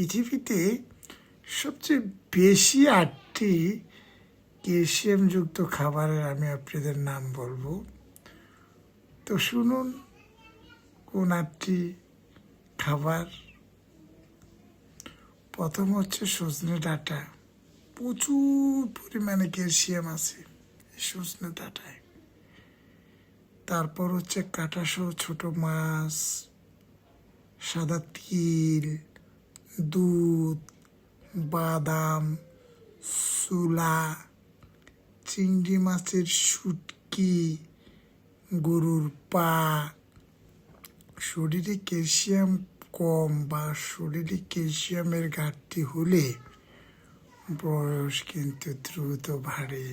পৃথিবীতে সবচেয়ে বেশি 8টি ক্যালসিয়ামযুক্ত খাবারের আমি আপনাদের নাম বলবো। তো শুনুন কোন 8টি খাবার। প্রথম হচ্ছে সজনে ডাঁটা। প্রচুর পরিমাণে ক্যালসিয়াম আছে এই সজনে ডাঁটায়। তারপর হচ্ছে কাঁটাসহ ছোট মাছ, সাদা তিল, দুধ, বাদাম, ছোলা, চিংড়ি মাছের শুটকি, গরুর পা। শরীরে ক্যালসিয়াম কম বা শরীরে ক্যালসিয়ামের ঘাটতি হলে বয়স কিন্তু দ্রুত বাড়ে।